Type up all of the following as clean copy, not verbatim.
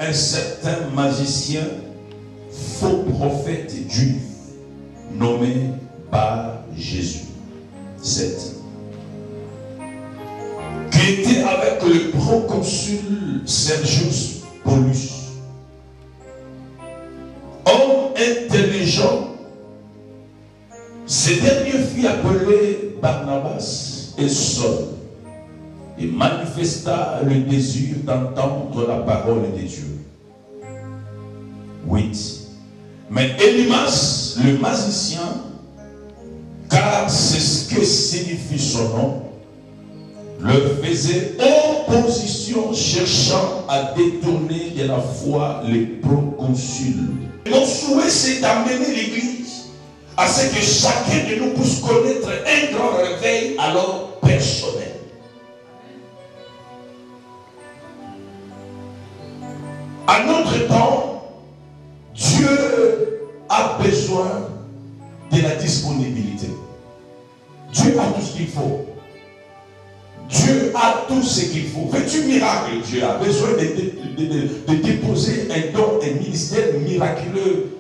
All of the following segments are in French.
un certain magicien, faux prophète juif, nommé Bar Jésus, 7, qui était avec le proconsul Sergius Paulus, homme intelligent. Ce dernier fut appelé Barnabas et Saul, et manifesta le désir d'entendre la parole de Dieu. 8. Mais Élymas, le magicien, car c'est ce que signifie son nom, leur faisait opposition, cherchant à détourner de la foi les proconsuls. Mon souhait, c'est d'amener l'Église à ce que chacun de nous puisse connaître un grand réveil alors personnel. À notre temps, Dieu a besoin de la disponibilité. Dieu a tout ce qu'il faut. Dieu a tout ce qu'il faut. Veux-tu miracle? Dieu a besoin de déposer un don, un ministère miraculeux.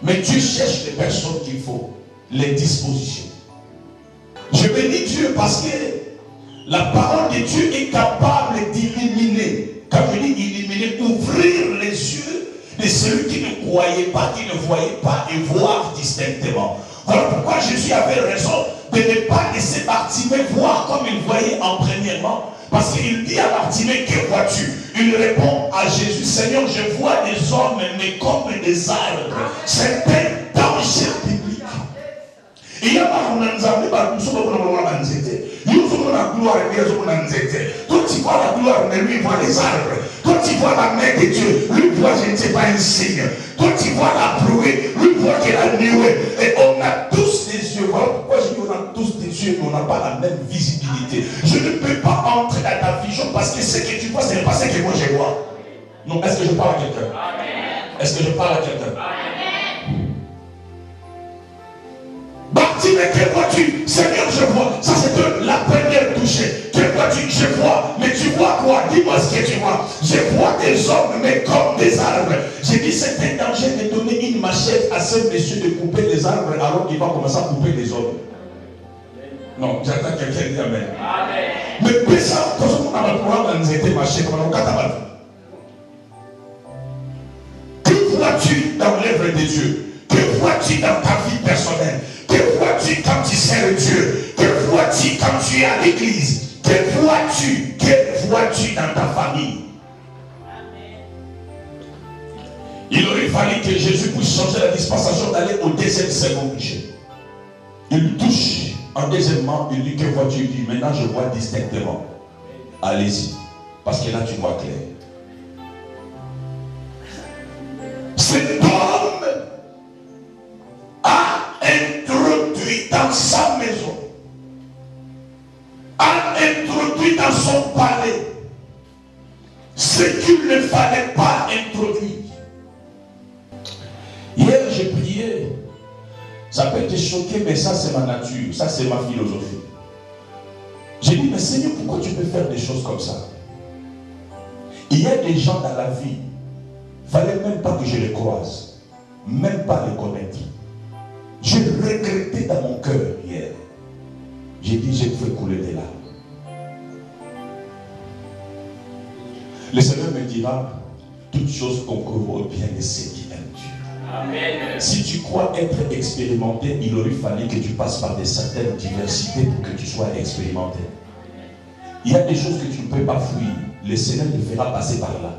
Mais Dieu cherche les personnes qu'il faut, les dispositions. Je bénis Dieu parce que la parole de Dieu est capable d'illuminer. Quand je dis illuminer, ouvrir les yeux de celui qui ne croyait pas, qui ne voyait pas et voir distinctement. Voilà pourquoi Jésus avait raison de ne pas laisser Bartimée voir comme il voyait en premièrement. Parce qu'il dit à Bartimée, que vois-tu? Il répond à Jésus, Seigneur, je vois des hommes, mais comme des arbres. C'est un danger biblique. Il y a pas de quand tu vois la gloire, mais lui voit les arbres. Quand tu vois la main de Dieu, lui voit, je ne sais pas, un signe. Quand tu vois la pluie, lui voit qu'il a nué. Et on a tous des yeux. Voilà pourquoi je dis on a tous des yeux, mais on n'a pas la même visibilité. Je ne peux pas entrer dans ta vision parce que ce que tu vois, ce n'est pas ce que moi je vois. Non, est-ce que je parle à quelqu'un? Est-ce que je parle à quelqu'un? Bartimée, que vois-tu? Seigneur, je vois. Ça, c'est la première touchée. Que vois-tu? Je vois. Mais tu vois quoi? Dis-moi ce que tu vois. Je vois des hommes, mais comme des arbres. J'ai dit, c'est un danger de donner une machette à ce monsieur de couper les arbres alors qu'il va commencer à couper les hommes. Non, j'attends quelqu'un qui dit amen. Mais personne, tout le monde a le pouvoir dans été machette. Que vois-tu dans l'œuvre de Dieu? Que vois-tu dans ta vie personnelle? Que vois-tu quand tu sers Dieu? Que vois-tu quand tu es à l'église? Que vois-tu? Que vois-tu dans ta famille? Il aurait fallu que Jésus puisse changer la dispensation d'aller au deuxième second péché. Il touche en deuxièmement, il dit que vois-tu? Il dit maintenant je vois distinctement. Allez-y, parce que là tu vois clair. Cet homme a introduit dans sa maison, a introduit dans son palais ce qu'il ne fallait pas introduire. Hier j'ai prié, ça peut te choquer, mais ça c'est ma nature, ça c'est ma philosophie. J'ai dit, mais Seigneur, pourquoi tu peux faire des choses comme ça? Il y a des gens dans la vie, il ne fallait même pas que je les croise, même pas les connaître. J'ai regretté dans mon cœur hier. J'ai dit, je fais couler des larmes. Le Seigneur me dira, toutes choses concourent au bien de ceux qui aiment Dieu. Amen. Si tu crois être expérimenté, il aurait fallu que tu passes par certaines diversités pour que tu sois expérimenté. Il y a des choses que tu ne peux pas fuir. Le Seigneur te fera passer par là.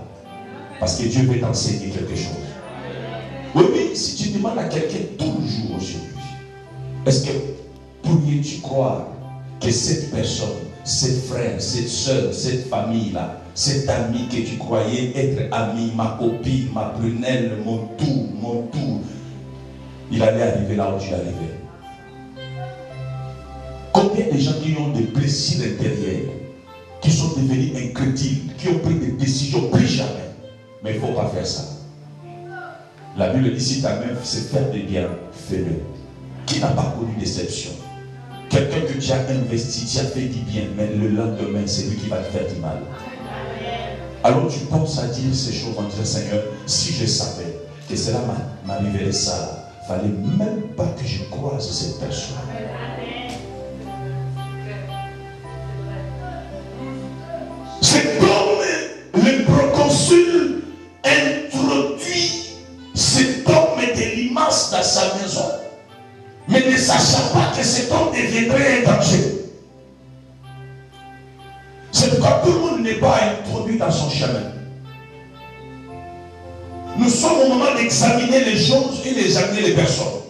Parce que Dieu veut t'enseigner quelque chose. Oui, mais si tu demandes à quelqu'un toujours aujourd'hui, est-ce que pourrais-tu croire que cette personne, cette frère, cette soeur, cette famille-là, cet ami que tu croyais être ami, ma copine, ma prunelle, mon tout, il allait arriver là où tu es arrivé? Combien de gens qui ont des blessures intérieures, qui sont devenus incrédules, qui ont pris des décisions, plus jamais. Mais il ne faut pas faire ça. La Bible dit, si ta main sait faire des biens, fais-le. Qui n'a pas connu déception? Quelqu'un que tu as investi, tu as fait du bien, mais le lendemain, c'est lui qui va te faire du mal. Alors tu penses à dire ces choses en disant, Seigneur, si je savais que cela m'arriverait ça, il ne fallait même pas que je croise cette personne. C'est comme le proconsul introduit cet homme de limace dans sa maison, mais ne sachant pas que cet homme deviendrait un danger. C'est pourquoi tout le monde n'est pas introduit dans son chemin. Nous sommes au moment d'examiner les choses et d'examiner les personnes.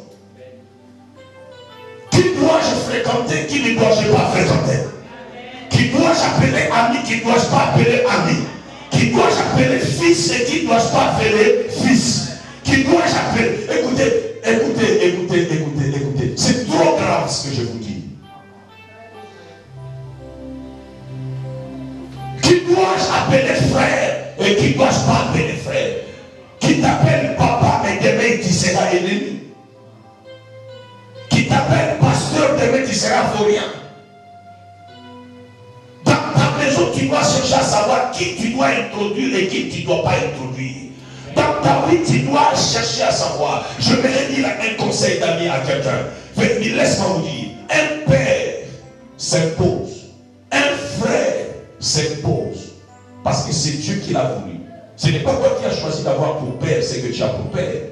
Qui dois-je fréquenter, qui ne dois-je pas fréquenter? Qui dois-je appeler ami, qui ne dois-je pas appeler ami? Qui dois-je appeler fils et qui ne dois-je pas appeler fils? Qui dois-je appeler? Écoutez. C'est trop grave ce que je vous dis. Qui dois-je appeler frère et qui ne dois-je pas appeler frère? Qui t'appelle papa, mais demain tu seras ennemi. Qui t'appelle pasteur, demain tu seras vaurien. Dans ta maison, tu dois chercher à savoir qui tu dois introduire et qui tu ne dois pas introduire. Dans ta vie, tu dois chercher à savoir. Je vais dire un conseil d'ami à quelqu'un. Laisse-moi vous dire. Un père s'impose. Un frère s'impose. Parce que c'est Dieu qui l'a voulu. Ce n'est pas toi qui as choisi d'avoir pour père ce que tu as pour père.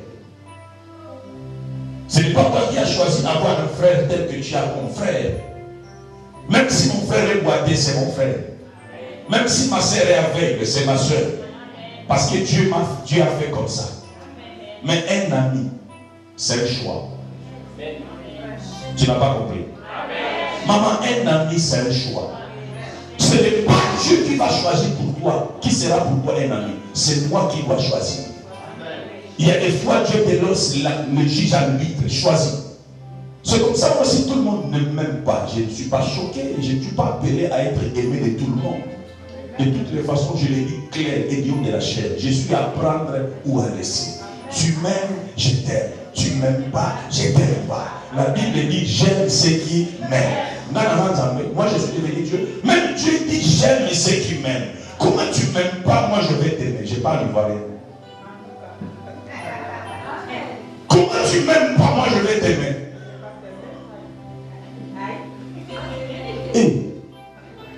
Ce n'est pas toi qui as choisi d'avoir un frère tel que tu as comme frère. Même si mon frère est boité, c'est mon frère. Même si ma soeur est aveugle, c'est ma soeur. Parce que Dieu a fait comme ça. Mais un ami, c'est le choix. Tu n'as pas compris. Maman, un ami, c'est le choix. Ce n'est pas Dieu qui va choisir pour toi. Qui sera pour toi un ami? C'est moi qui dois choisir. Il y a des fois, Dieu te lance le juge à l'arbitre. Choisis. C'est comme ça, moi, si tout le monde ne m'aime pas, je ne suis pas choqué. Je ne suis pas appelé à être aimé de tout le monde. De toutes les façons, je l'ai dit clair et dur de la chair. Je suis à prendre ou à laisser. Tu m'aimes, je t'aime. Tu ne m'aimes pas, je ne t'aime pas. La Bible dit j'aime ceux qui m'aiment. Moi je suis devenu Dieu. Même Dieu dit j'aime ceux qui m'aiment. Comment tu ne m'aimes pas, moi je vais t'aimer. Je parle ivoirien. Comment tu ne m'aimes pas, moi je vais t'aimer. Et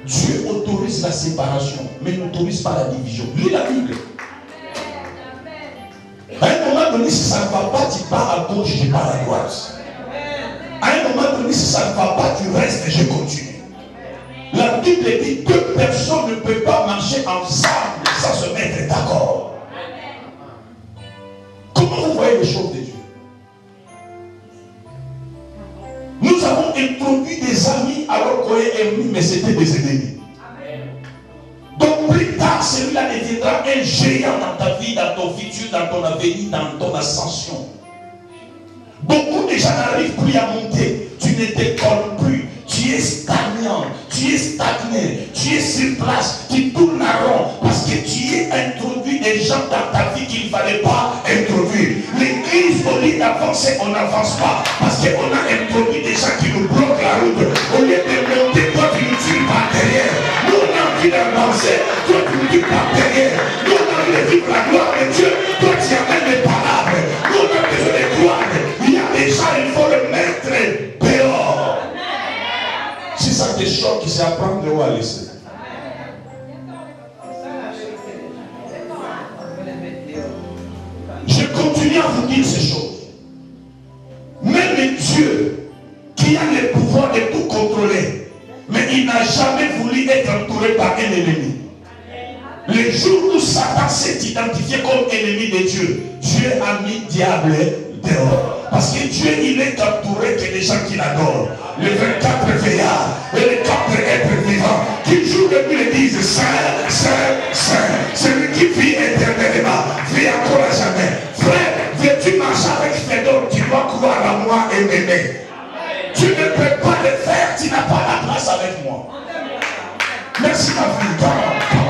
Dieu autorise la séparation, mais n'autorise pas la division. Lis la Bible. À un moment donné, si ça ne va pas, tu pars à gauche, je pars à droite. À un moment donné, si ça ne va pas, tu restes et je continue. La Bible dit que deux personnes ne peuvent pas marcher ensemble sans se mettre d'accord. Comment vous voyez les choses de Dieu? Nous avons introduit des amis alors qu'on est ennemis, mais c'était des ennemis. Donc plus tard, celui-là deviendra un géant dans ta vie, dans ton futur, dans ton avenir, dans ton ascension. Beaucoup de gens n'arrivent plus à monter. Tu ne décolles plus. Tu es stagnant. Tu es stagné. Tu es sur place. Tu tournes à rond. Parce que tu es introduit des gens dans ta vie qu'il ne fallait pas introduire. L'église, au lieu d'avancer, on n'avance pas. Parce qu'on a introduit des gens qui nous bloquent la route. Au lieu de monter, toi tu nous tires par derrière. Nous on a envie d'avancer. Toi tu nous tires par derrière. Nous on a envie de vivre la gloire de Dieu. Toi tu amènes les palabres. Nous on a besoin de croire. Il y a des gens, il faut le mettre dehors. Si ça te choque, c'est à prendre ou à laisser. Je continue à vous dire ces choses. Même Dieu, qui a le pouvoir de tout contrôler, mais il n'a jamais voulu être entouré par un ennemi. Le jour où Satan s'est identifié comme ennemi de Dieu, Dieu a mis diable dehors. Parce que Dieu, il est entouré que des gens qui l'adorent. Les 24 veillards et les 4 êtres vivants qui jouent de nuit et disent Saint, Saint, Saint. Celui qui vit éternellement, vit encore à jamais. Frère, veux-tu marcher avec Fédor? Tu dois croire à moi et m'aimer. Tu ne peux pas le faire, tu n'as pas la place avec moi. Merci ma fille. Come on.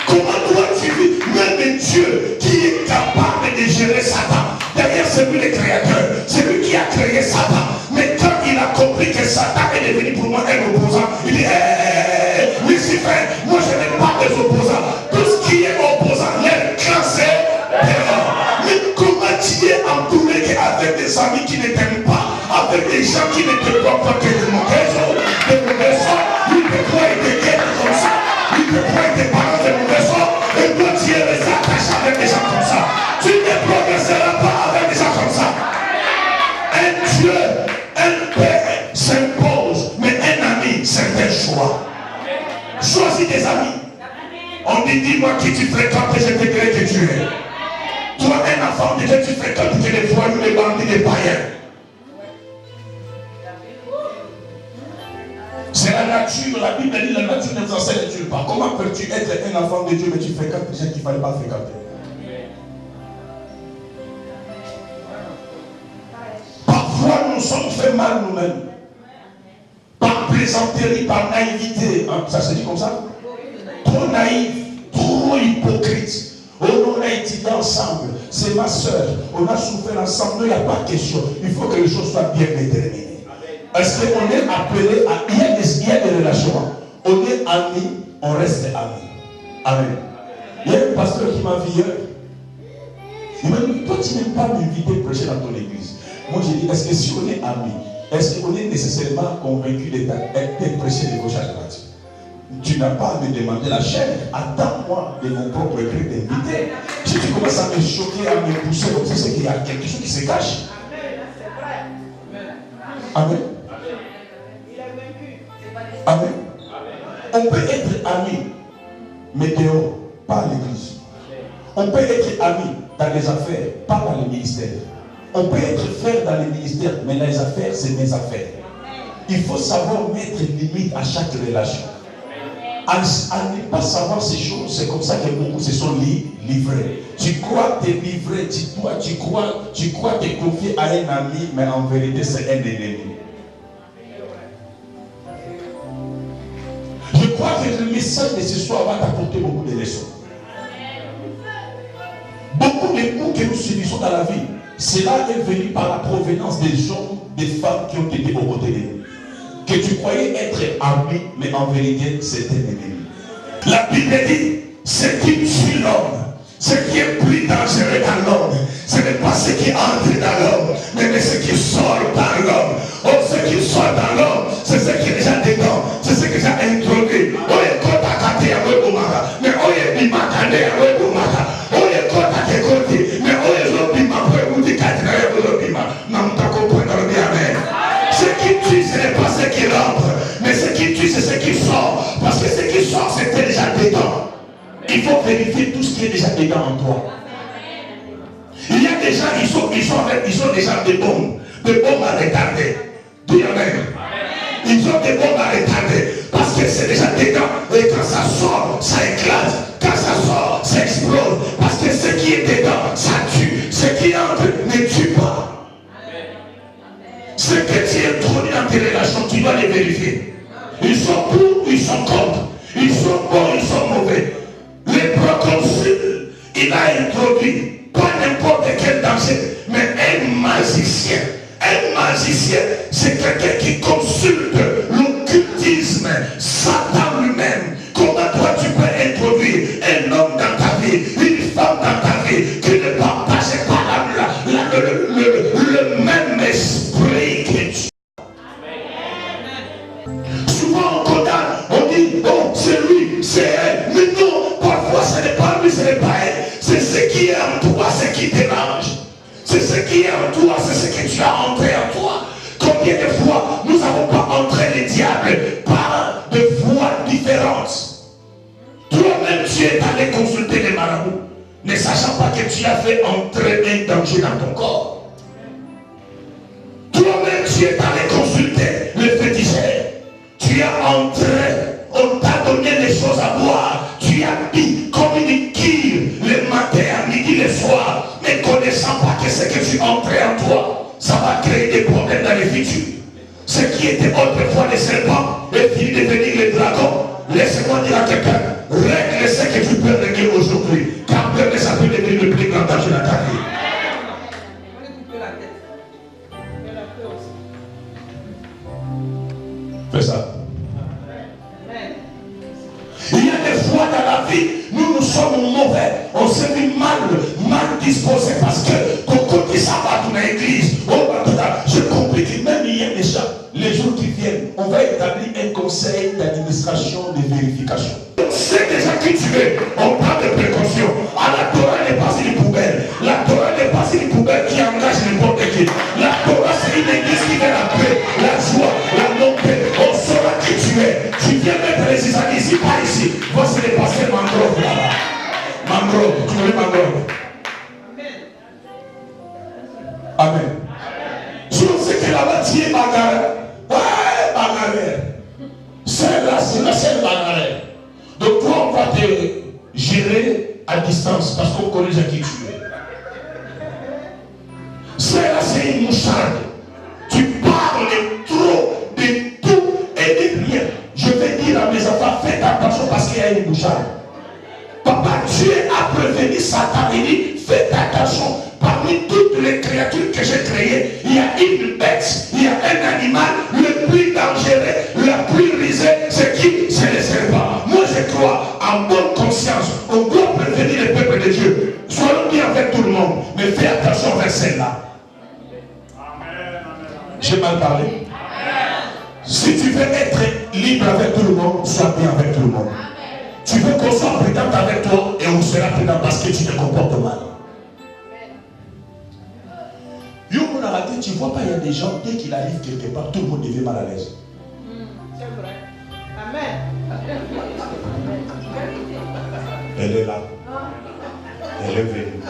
Comment dois-tu vivre? Même Dieu qui est capable de gérer Satan. D'ailleurs, c'est lui le créateur. C'est lui qui a créé Satan. Mais quand il a compris que Satan est devenu pour moi un opposant, il dit Lucifer, moi je n'aime pas les opposants. Tout ce qui est opposant, les cancer, mais comment tu es entouré avec des amis qui ne t'aiment pas, avec des gens qui ne te croient pas, que de mauvais sorts, ils te croient et te guettent comme ça, ils te croient et te parlent de mauvais sorts, et toi tu es resté attaché avec des gens comme ça. Tu ne progresseras pas avec des gens comme ça. Un Dieu, un Père s'impose, mais un ami, c'est un choix. Choisis tes amis. On dit, dis-moi qui tu fréquentes et je te dirai que tu es. Toi, un enfant de Dieu, tu fréquentes que les voyous, les bandits, les païens. C'est la nature. La Bible dit la nature ne vous enseigne pas. Comment peux-tu être un enfant de Dieu, mais tu fréquentes des gens qu'il ne fallait pas fréquenter? Parfois, nous sommes fait mal nous-mêmes. Par plaisanterie, par naïveté. Hein, ça se dit comme ça? Trop naïf, trop hypocrite. Oh, on a étudié ensemble. C'est ma soeur. On a souffert ensemble. Il n'y a pas de question. Il faut que les choses soient bien déterminées. Est-ce qu'on est appelé à... Il y a des relations. On est amis, on reste amis. Amen. Il y a un pasteur qui m'a vu hier. Il m'a dit, toi tu n'aimes pas m'inviter à prêcher dans ton église. Moi j'ai dit, est-ce que si on est amis, est-ce qu'on est nécessairement convaincu d'être prêché de gauche à droite? Tu n'as pas à me demander la chaîne. Attends-moi de mon propre gré d'inviter. Si tu commences à me choquer, à me pousser comme ça, c'est qu'il y a quelque chose qui se cache. Amen. Amen. On peut être amis, mais dehors, pas à l'église. On peut être amis dans les affaires, pas dans les ministères. On peut être frère dans les ministères, mais les affaires, c'est des affaires. Il faut savoir mettre limite à chaque relation. À ne pas savoir ces choses, c'est comme ça que beaucoup se sont livrés. Tu crois te livrer, tu crois te confier à un ami, mais en vérité, c'est un ennemi. Je crois que le message de ce soir va t'apporter beaucoup de leçons. Beaucoup de coups que nous subissons dans la vie, cela est venu par la provenance des hommes, des femmes qui ont été aux côtés de nous. Que tu croyais être ami, mais en vérité, c'est un ennemi. La Bible dit, ce qui tue l'homme, ce qui est plus dangereux dans l'homme, ce n'est pas ce qui entre dans l'homme, mais ce qui sort dans l'homme. Oh, ce qui sort dans l'homme, c'est ce qui est déjà dedans, c'est ce qui est déjà introduit. Oh, il y a mais oh, il y a oh, il y a mais oh, il y a ce qui tue, ce n'est pas ce qui rentre, mais ce qui tue, c'est ce qui sort. Parce que ce qui sort, c'était déjà dedans. Il faut vérifier tout ce qui est déjà dedans en toi. Il y a des gens, ils sont déjà des bombes à retarder. Dieu même. Ils ont des bombes à retarder. Parce que c'est déjà dedans. Et quand ça sort, ça éclate. Quand ça sort, ça explose. Parce que ce qui est dedans, ça tue. Ce qui entre ne tue pas. Ce que tu introduis dans tes relations, tu dois les vérifier. Ils sont pour, ils sont contre. Ils sont bons, ils sont mauvais. Les proconsuls, il a introduit pas n'importe quel danger, mais un magicien. Un magicien, c'est quelqu'un qui consulte l'occultisme, Satan lui-même. Comment toi tu peux introduire un homme dans ta vie, une femme dans ta vie, qui ne partage pas le même esprit que tu. Souvent on condamne, on dit, oh c'est lui, c'est elle. Mais non, parfois ce n'est pas lui, ce n'est pas elle. C'est ce qui est en toi, ce qui dérange. C'est ce qui est en toi, c'est ce que tu as entré en toi. Combien de fois nous n'avons pas entré les diables par de voies différentes. Toi-même tu es allé consulter les marabouts, ne sachant pas que tu as fait entrer un danger dans ton corps. Toi-même tu es allé consulter le féticheur. Tu as entré, on t'a donné des choses à boire. Tu as mis comme une quille le matin, à midi, le soir. Mais connaissant pas que ce que tu entrais en toi, ça va créer des problèmes dans le futur. Ce qui était autrefois le serpent est fini de devenir le dragon. Laisse-moi dire à quelqu'un, règle ce que tu peux régler aujourd'hui. Car peut ça peut devenir le plus grand danger dans ta vie. Fais ça. la vie, nous sommes mauvais. On s'est mis mal disposé parce que quand il s'en va dans l'église, j'ai compris que même il y a déjà, les jours qui viennent, on va établir un conseil d'administration de vérification. On sait déjà qui tu es, on parle de précaution. La Torah n'est pas une poubelle. La Torah n'est pas une poubelle qui engage n'importe qui. La Torah, c'est une église qui fait la paix, la joie, la non-paix. On saura qui tu es. Tu viens mettre les Israéliens ici, pas ici. Voici les pasteurs Mangrove là-bas. Mangrove, tu connais Mangrove? Amen. Je sais que là-bas, tu es Margaret. Ouais, Margaret. C'est là, c'est Margaret. Donc toi, on va te gérer à distance parce qu'on connaît déjà qui tu es. C'est une moucharde. Tu parles de trop, de tout et de rien. Je vais dire à mes enfants, faites attention parce qu'il y a une moucharde. Papa, Dieu a prévenu Satan et dit, faites attention. Parmi toutes les créatures que j'ai créées, il y a une bête, il y a un animal, le plus dangereux, le plus risé, c'est qui? C'est le serpent. Moi je crois, en bonne conscience, on doit prévenir le peuple de Dieu. Soyons bien avec tout le monde, mais fais attention vers celle-là. J'ai mal parlé. Si tu veux être libre avec tout le monde, sois bien avec tout le monde. Tu veux qu'on soit prudent avec toi et on sera prudent parce que tu te comportes mal. Tu ne vois pas, il y a des gens, dès qu'il arrive quelque part, tout le monde devient mal à l'aise. C'est vrai. Amen. Elle est là. Elle est venue.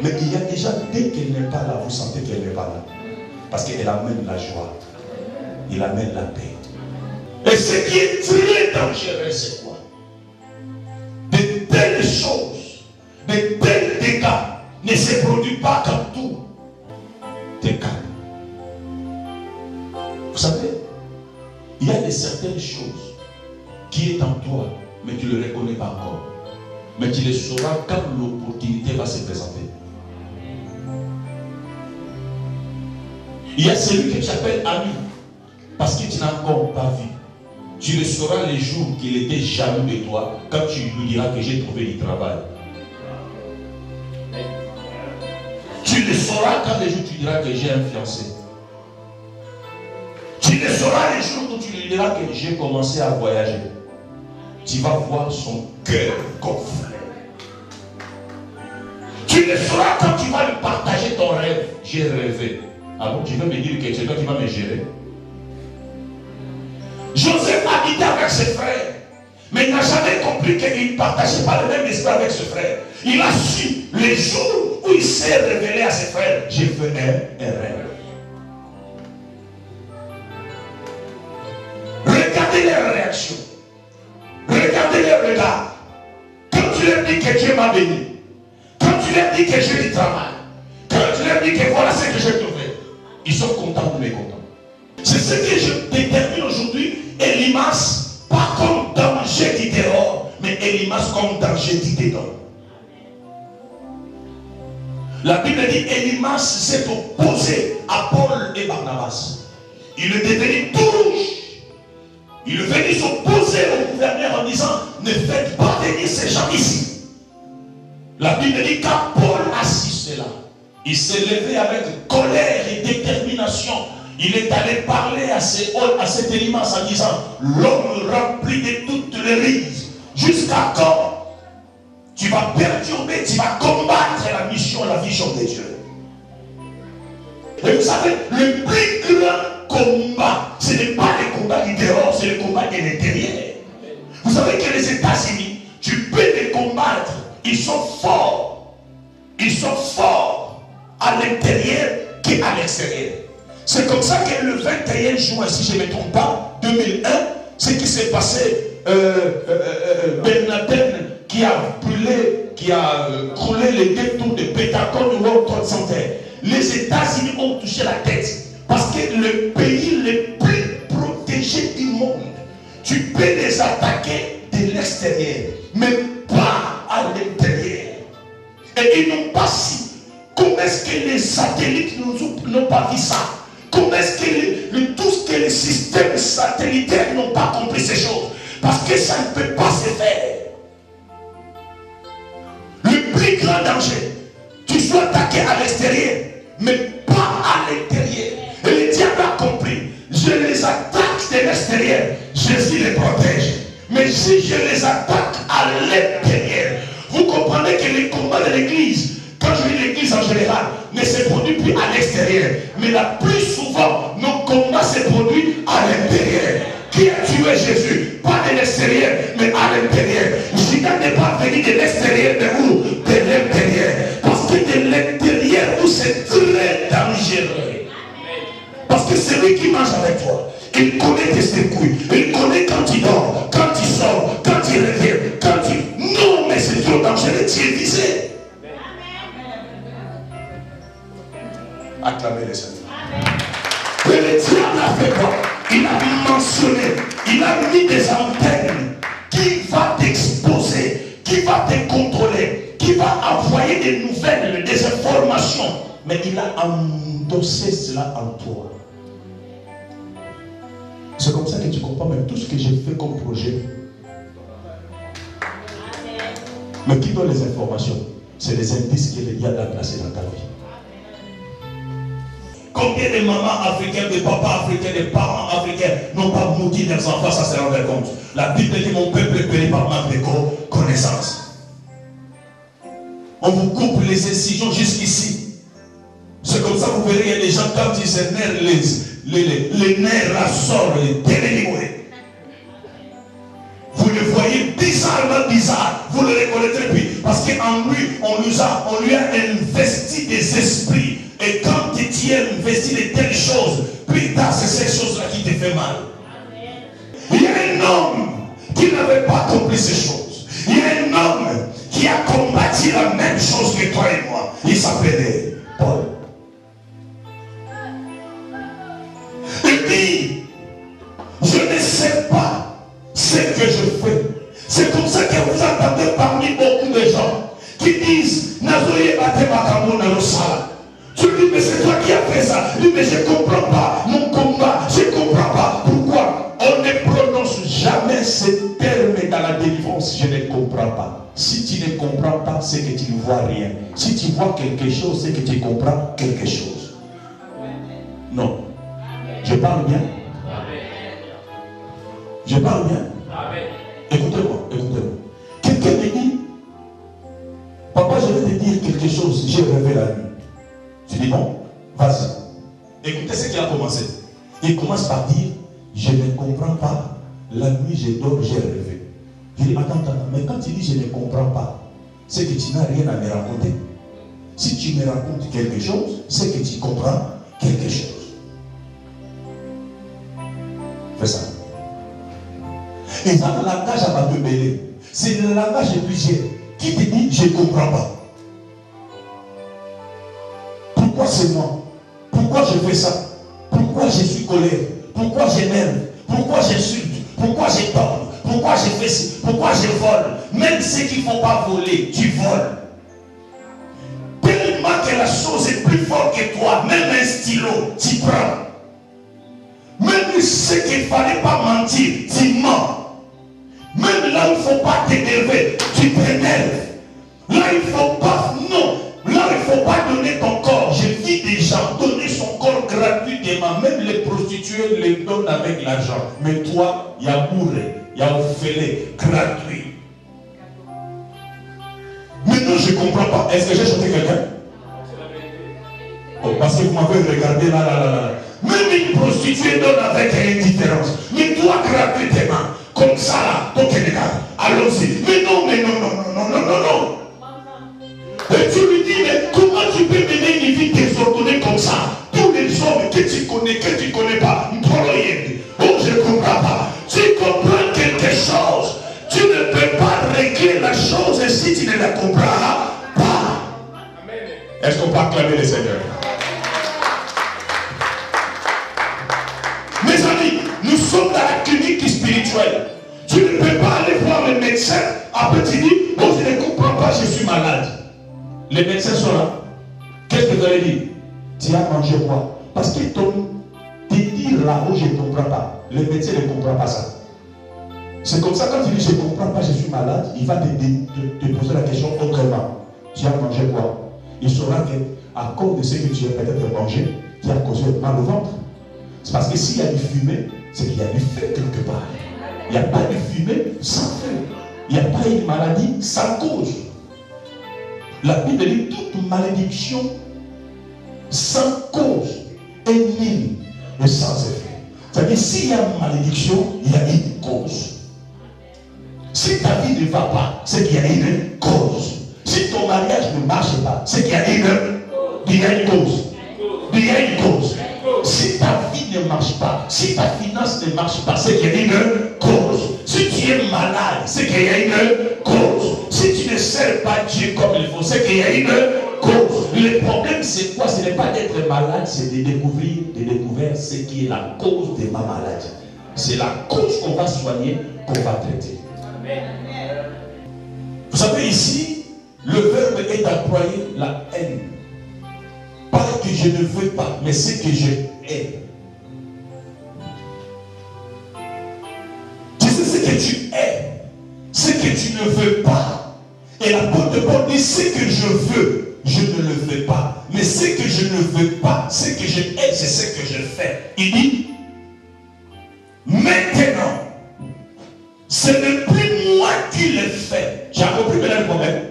Mais il y a des gens, dès qu'elle n'est pas là, vous sentez qu'elle n'est pas là. Parce qu'elle amène la joie. Il amène la paix. Et ce qui est très dangereux, c'est quoi? De telles choses, de tels dégâts ne se produisent pas comme tout. T'es calme. Vous savez, il y a de certaines choses qui est en toi, mais tu ne le reconnais pas encore. Mais tu le sauras quand l'opportunité va se présenter. Il y a celui que tu appelles ami, parce que tu n'as encore pas vu. Tu le sauras les jours qu'il était jaloux de toi, quand tu lui diras que j'ai trouvé du travail. Tu le sauras quand les jours tu diras que j'ai un fiancé. Tu le sauras les jours où tu lui diras que j'ai commencé à voyager. Tu vas voir son cœur gonflé. Tu le sauras quand tu vas lui partager ton rêve. J'ai rêvé. Alors tu veux me dire que c'est toi qui vas me gérer? Joseph habitait avec ses frères, mais il n'a jamais compris qu'il ne partageait pas le même esprit avec ses frères. Il a su les jours où il s'est révélé à ses frères. J'ai fait un rêve. Regardez leurs réactions. Regardez leurs regards. Quand tu leur dis que Dieu m'a béni, quand tu leur dis que j'ai du travail, quand tu leur dis que voilà ce que j'ai trouvé, ils sont contents ou mécontents. C'est ce que je détermine aujourd'hui. Elimas, pas comme danger du dehors, mais Elimas comme danger du dedans. La Bible dit Elimas s'est opposé à Paul et Barnabas. Il est devenu tout rouge. Il est venu s'opposer au gouverneur en disant ne faites pas venir ces gens ici. La Bible dit quand Paul a su cela, il s'est levé avec colère et détermination. Il est allé parler à cet Elimas en disant l'homme rempli de toutes les rises, jusqu'à quand tu vas perturber, tu vas combattre la mission, la vision de Dieu. Et vous savez, le plus grand combat, ce n'est pas le combat du dehors, c'est le combat de l'intérieur. Vous savez que les États-Unis, tu peux les combattre, ils sont forts. Ils sont forts à l'intérieur qu'à l'extérieur. C'est comme ça que le 21 juin, si je ne me trompe pas, 2001, ce qui s'est passé, Ben Laden qui a brûlé, qui a croulé les ghettos de Pentagone au World Trade Center. Les États-Unis ont touché la tête parce que le pays le plus protégé du monde, tu peux les attaquer de l'extérieur, mais pas à l'intérieur. Et ils n'ont pas su. Comment est-ce que les satellites n'ont pas vu ça? Comment est-ce que tout ce que les systèmes satellitaires n'ont pas compris ces choses? Parce que ça ne peut pas se faire. danger. Tu sois attaqué à l'extérieur, mais pas à l'intérieur. Et le diable a compris. Je les attaque de l'extérieur, Jésus les protège. Mais si je les attaque à l'intérieur, vous comprenez que les combats de l'église, quand je dis l'église en général, ne se produit plus à l'extérieur. Mais la plus souvent, nos combats se produisent à l'intérieur. Qui a tué Jésus? Pas de l'extérieur, mais à l'intérieur. Judas n'est pas venu de l'extérieur, mais où? De l'intérieur. Parce que de l'intérieur, où c'est très dangereux. Parce que celui qui mange avec toi, il connaît tes secouilles, il connaît quand il dort, quand il sort, quand il revient, quand il... Non, mais c'est trop dangereux, tu es visé. Acclamez les Seigneur. Et le diable a fait quoi? Il a mentionné, il a mis des antennes qui va t'exposer, qui va te contrôler, qui va envoyer des nouvelles, des informations. Mais il a endossé cela en toi. C'est comme ça que tu comprends même tout ce que j'ai fait comme projet. Mais qui donne les informations? C'est les indices que le diable a placés dans ta vie. Combien de mamans africaines, de papas africains, de parents africains n'ont pas maudit leurs enfants sans se rendre compte? La Bible dit mon peuple périt par manque de connaissance. On vous coupe les incisions jusqu'ici. C'est comme ça que vous verrez, il y a des gens quand ils s'énervent, les nerfs la sortent, les délégués. Vous le voyez bizarre, vous le reconnaîtrez plus. Parce qu'en lui, on lui a investi des esprits. Et quand tu es investi de telles choses, plus tard, c'est ces choses-là qui te fait mal. Il y a un homme qui n'avait pas accompli ces choses. Il y a un homme qui a combattu la même chose que toi et moi. Il s'appelait Paul. Il dit, je ne sais pas ce que je fais. C'est comme ça que vous entendez parmi beaucoup de gens qui disent, Nazoye bate makambo na losala. Tu dis, mais c'est toi qui as fait ça. Il dit, mais je ne comprends pas mon combat. Je ne comprends pas. Pourquoi on ne prononce jamais ce terme dans la délivrance? Je ne comprends pas. Si tu ne comprends pas, c'est que tu ne vois rien. Si tu vois quelque chose, c'est que tu comprends quelque chose. Non. Je parle bien. Je parle bien. Écoutez-moi, écoutez-moi. Quelqu'un me dit, papa, je vais te dire quelque chose. J'ai rêvé la nuit. Tu dis bon, vas-y. Écoutez ce qu'il a commencé. Il commence par dire, je ne comprends pas. La nuit, je dors, j'ai rêvé. Je dis, attends, mais quand tu dis je ne comprends pas, c'est que tu n'as rien à me raconter. Si tu me racontes quelque chose, c'est que tu comprends quelque chose. Fais ça. Et ça, le langage à ma bébé, c'est le langage de plusieurs qui te dit, je ne comprends pas. Pourquoi c'est moi? Pourquoi je fais ça? Pourquoi je suis colère? Pourquoi j'énerve? Pourquoi j'insulte? Pourquoi je tombe? Pourquoi je fais ça? Pourquoi je vole? Même ce qu'il ne faut pas voler, tu voles. Tellement que la chose est plus forte que toi, même un stylo, tu prends. Même ce qu'il ne fallait pas mentir, tu mens. Même là où il ne faut pas t'énerver, tu t'énerves. Là il ne faut pas, non. Là il ne faut pas donner ton corps. Je vis des gens donner son corps gratuitement. Même les prostituées les donnent avec l'argent. Mais toi, il y a bourré, il y a offélé, gratuit. Maintenant je ne comprends pas. Est-ce que j'ai chanté quelqu'un? Oh, parce que vous m'avez regardé là. Même une prostituée donne avec indifférence. Mais toi gratuitement. Comme ça là, ton Sénégal, allons-y. Mais non. Et tu lui dis, mais comment tu peux mener une vie désordonnée comme ça? Tous les hommes que tu connais pas, oh, je ne comprends pas. Tu comprends quelque chose. Tu ne peux pas régler la chose si tu ne la comprends pas. Est-ce qu'on peut acclamer le Seigneur? Mes amis, nous sommes dans la clinique spirituelle. Tu ne peux pas aller voir le médecin. Après tu dis, oh je ne comprends pas, je suis malade. Les médecins sont là. Qu'est-ce que tu allais dire? Tu as mangé quoi? Parce que te dire là-haut, je ne comprends pas. Le médecin ne comprend pas ça. C'est comme ça quand tu dis, je ne comprends pas, je suis malade, il va te poser la question autrement. tu as mangé quoi? Il saura qu'à cause de ce que tu as peut-être mangé, qui a causé mal au ventre. C'est parce que s'il y a du fumée, c'est qu'il y a du feu quelque part. Il n'y a pas de fumée sans feu. Il n'y a pas une maladie sans cause. La Bible dit toute malédiction sans cause est nulle et sans effet. C'est-à-dire, s'il y a une malédiction, il y a une cause. Si ta vie ne va pas, c'est qu'il y a une cause. Si ton mariage ne marche pas, c'est qu'il y a une cause. Il y a une cause. Si ta vie ne marche pas, si ta finance ne marche pas, c'est qu'il y a une cause. Si tu es malade, c'est qu'il y a une cause. Si tu ne sers pas Dieu comme il faut, c'est qu'il y a une cause. Le problème, c'est quoi? Ce n'est pas d'être malade, c'est de découvrir ce qui est la cause de ma maladie. C'est la cause qu'on va soigner, qu'on va traiter. Amen. Vous savez, ici, le verbe est employé la haine. Pas que je ne veux pas, mais c'est que je hais. Tu sais ce que tu hais, ce que tu ne veux pas. Et l'apôtre Paul dit ce que je veux, je ne le fais pas. Mais ce que je ne veux pas, ce que je hais, c'est ce que je fais. Il dit, maintenant, ce n'est plus moi qui le fais. Tu as compris maintenant le problème?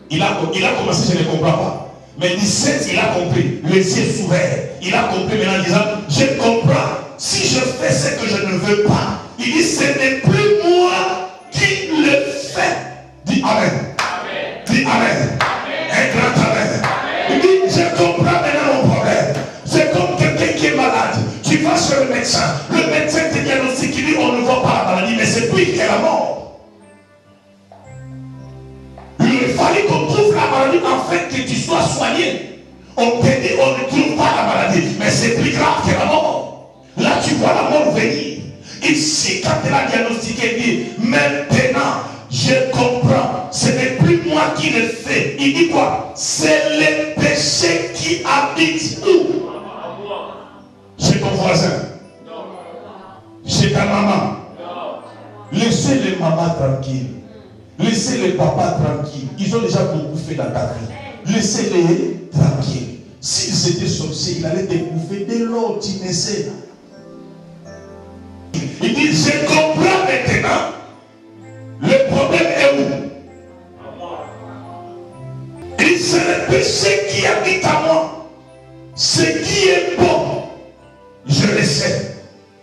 Il a commencé, je ne comprends pas. Mais 17, il a compris. Les yeux s'ouverts. Il a compris maintenant en disant, je comprends. Si je fais ce que je ne veux pas, il dit, ce n'est plus moi qui le fais. Dis Amen. Amen. Dis Amen. Amen. Un grand Amen. Amen. Il dit, je comprends maintenant mon problème. C'est comme quelqu'un qui est malade. Tu vas chez le médecin. Le médecin te diagnostique, il dit, on ne voit pas la maladie, mais c'est plus que la mort. Il fallait qu'on trouve la maladie afin que tu sois soigné. On te dit, on ne trouve pas la maladie, mais c'est plus grave que la mort. Là, tu vois la mort venir. Ici, quand elle a diagnostiqué, il dit, maintenant, je comprends, ce n'est plus moi qui le fais. Il dit quoi? C'est le péché qui habite où? Chez ton voisin? Chez ta maman? Laissez les mamans tranquilles. Laissez les papas tranquilles. Ils ont déjà beaucoup fait dans ta vie. Laissez-les tranquilles. S'ils étaient sorciers, ils allaient te bouffer dès lors tu naissais. Il dit, je comprends maintenant. Le problème est où? Il dit, c'est le péché qui habite à moi. Ce qui est bon, je le sais,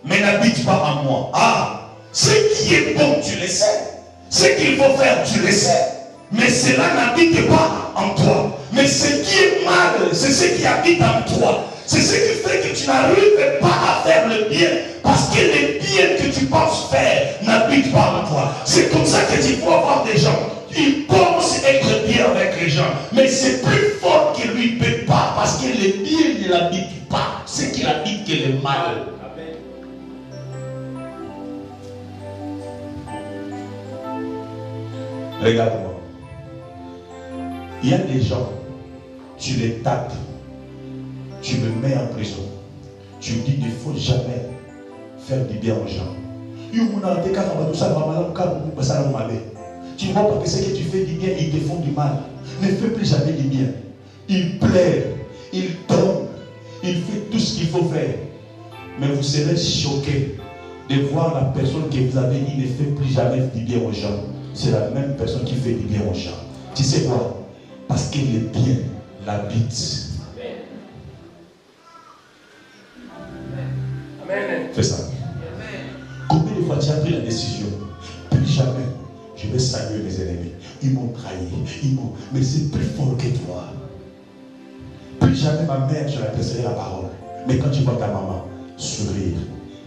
mais n'habite pas en moi. Ah, ce qui est bon, tu le sais. Ce qu'il faut faire, tu le sais. Mais cela n'habite pas en toi. Mais ce qui est mal, c'est ce qui habite en toi. C'est ce qui fait que tu n'arrives pas à faire le bien. Parce que le bien que tu penses faire n'habite pas en toi. C'est comme ça que tu peux avoir des gens. Ils pensent être bien avec les gens. Mais c'est plus fort qu'il ne lui peut pas. Parce que le bien ne l'habite pas. Ce qui habite que le mal. Regarde-moi. Il y a des gens, tu les tapes, tu me mets en prison. Tu me dis qu'il ne faut jamais faire du bien aux gens. Tu vois pas que ce que tu fais du bien, ils te font du mal. Ne fais plus jamais du bien. Ils pleurent, ils tombent, ils font tout ce qu'il faut faire. Mais vous serez choqués de voir la personne que vous avez dit ne fait plus jamais du bien aux gens. C'est la même personne qui fait du bien aux gens. Tu sais quoi? Parce que le bien l'habite. Amen. Fais ça. Combien de fois tu as pris la décision? Plus jamais je vais saluer mes ennemis. Ils m'ont trahi. Mais c'est plus fort que toi. Plus jamais ma mère, je l'adresserai la parole. Mais quand tu vois ta maman sourire,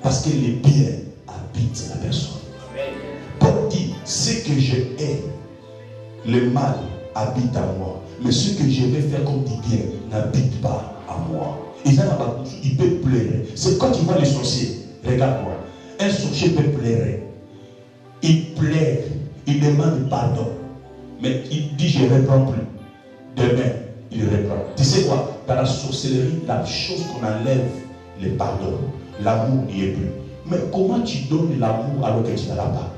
parce que le bien habite la personne. Paul dit, ce que je hais, le mal habite en moi. Mais ce que je vais faire comme du bien n'habite pas en moi. Il peut pleurer. C'est quand tu vois les sorciers. Regarde-moi. Un sorcier peut pleurer. Il pleure. Il demande pardon. Mais il dit, je ne reprends plus. Demain, il reprend. Tu sais quoi? Dans la sorcellerie, la chose qu'on enlève, le pardon. L'amour n'y est plus. Mais comment tu donnes l'amour alors que tu n'en as pas?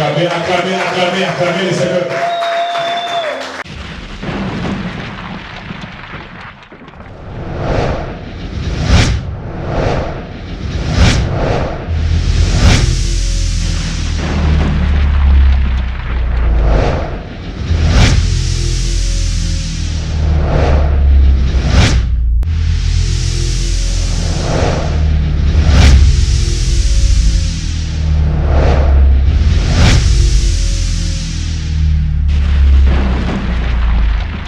Acclamez, acclamez, acclamez, acclamez le Seigneur.